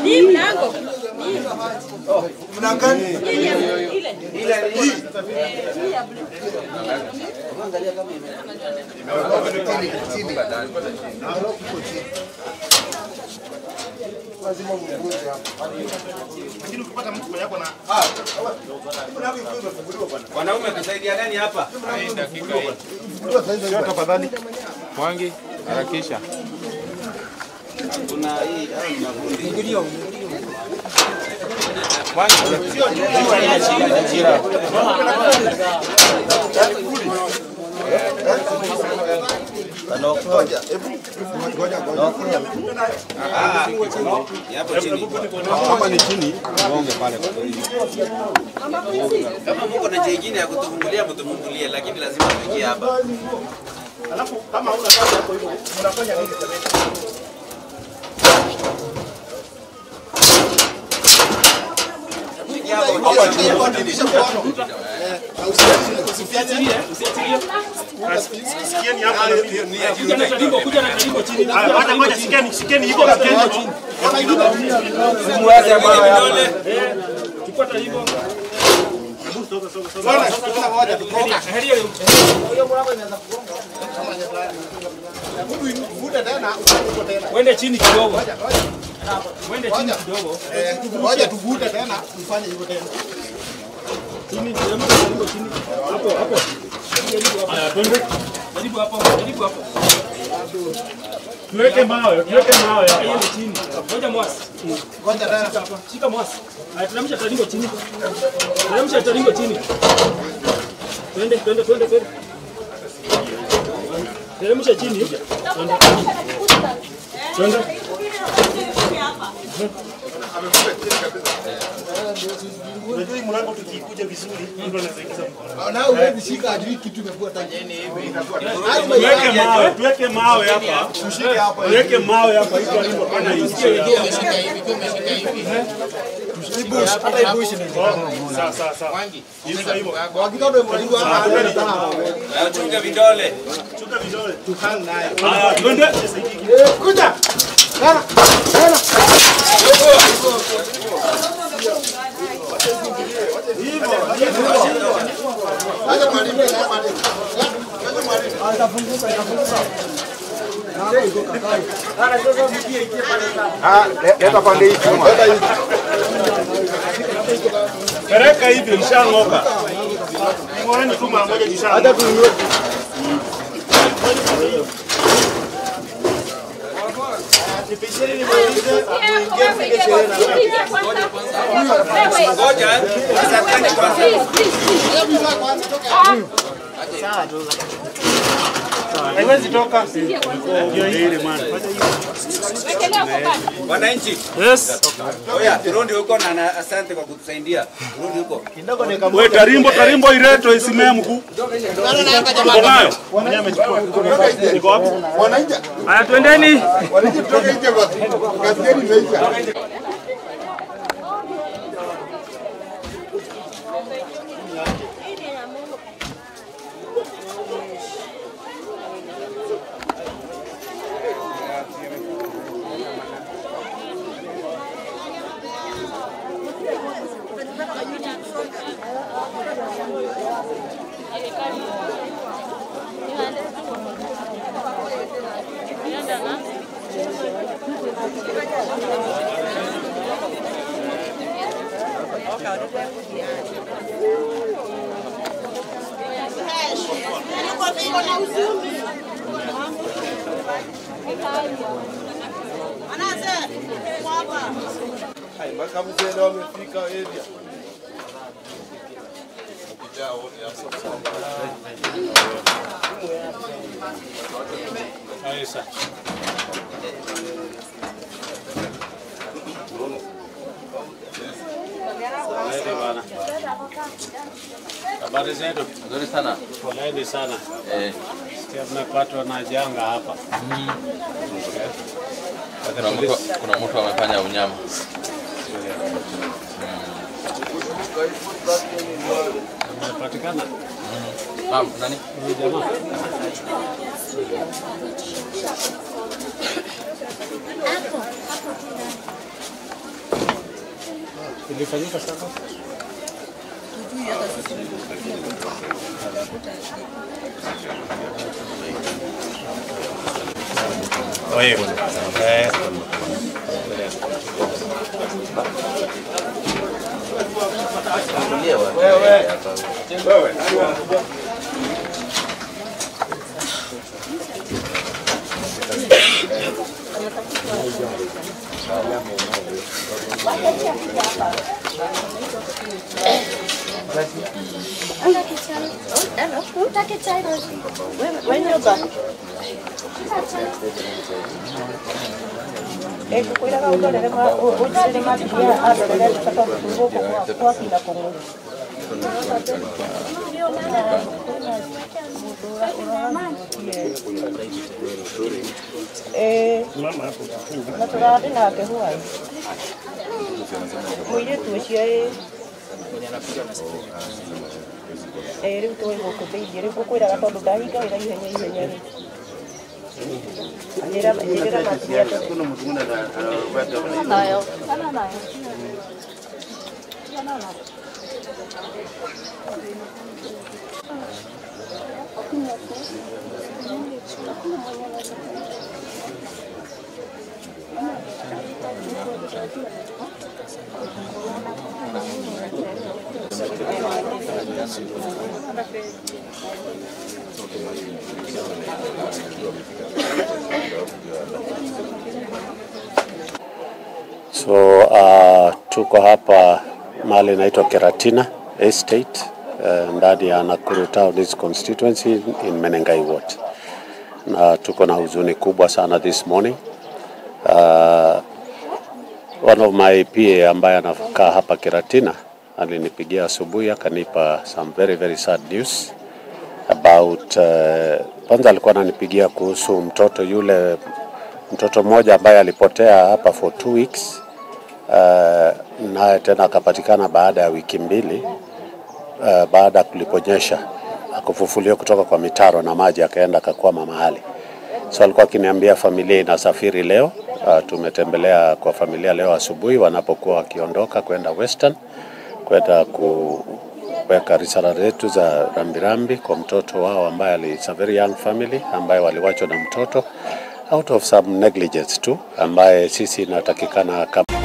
Ni mlango. Mlangani. Ile. Angalia kama lazima mvunje hapa. Lakini ukipata mtu mwenye yako na wanaume kusaidia nani hapa? Hii dakika hii. Sio tafadhali. Mwangi harakisha. Kuna hii Ingilio. Mwangi sio jua ile shida. ngoja. Hapo chini. Kama ni chini, muonge pale. Kama Mungu na jingine ya kutufungulia mtufungulie, lakini lazima tuingie hapa. Alafu kama huna kazi hapo hivyo, unafanya nini sasa? Sikieni hapa kuja na karibu chini. Hata ngoja sikieni hivyo chini. Simuache hapa. Kipata hivyo. Wende chini kidogo. Wende chini kidogo. Ngoja tuvute tena ufanye hivyo tena. Chini, chini. Hapo. Haya, twende. Jaribu hapo. Tuweke mawe hapa. Hiyo chini. Ngoja mwasi. Ngoja tena. Shika mwasi. Haya, tunamsha taringo chini. Twende. Teremsha chini. Twende. Unajua hii mlango tukikuja vizuri, mtu anaweza ingiza mkono. Na wewe shika ajui kitu imekuwa tajeni hivi. Tuweke mawe hapa. Tushike hapa. Tuweke mawe hapa hivi karibu kana hivi. Umeshika hivi, kwa umeshika hivi. Tusibush hata ibush ni. Sawa. Wangi. Hivyo. Hakika ndio mwalimu hapa. Chunga vidole. Tukana naye. Haya, twende. Kuja. Kana. Acha mwalimu. Atafunguka. Leta pande hii chuma. Pereka hivi mshang'oka. Ngoreni tu mara moja jishang'oka. Hata tunywe. Nipisheni nimalize. Muingie sherehe na Ngoja. Asante kwanza. haiwezi toka. Ndio ile maana. Wananchi. Yes. Oya, turudi huko na asante kwa kutusaidia. Turudi huko. Wewe tarimbo ireto isimee mkuu. Uko nayo? Niko wapi? Wananchi. Haya, twendeni. Wananchi kutoka nje basi. Kazi yenu imeisha. Habari zetu? Nzuri sana. Poleni sana. Sikia mmepatwa na janga hapa. Kuna mtu amefanya unyama. Amepatikana? Nani? Huyu jamaa. Ilifanyika sasa? Oye. So tuko hapa mahali inaitwa Keratina Estate ndani ya Nakuru Town constituency in Menengai Ward. Na tuko na huzuni kubwa sana this morning. One of my PA ambaye anakaa hapa Keratina alinipigia asubuhi akanipa some very sad news about kwanza alikuwa ananipigia kuhusu mtoto mmoja ambaye alipotea hapa for 2 weeks. Naye tena akapatikana baada ya wiki mbili baada kuliponyesha, akafufuliwa kutoka kwa mitaro na maji akaenda akakwama mahali. So alikuwa akiniambia familia inasafiri leo. Tumetembelea kwa familia leo asubuhi wanapokuwa wakiondoka kwenda Western kwenda kuweka risala zetu za rambirambi kwa mtoto wao ambaye is a very young family ambaye waliwachwa na mtoto out of some negligence tu ambaye sisi inatakikana kama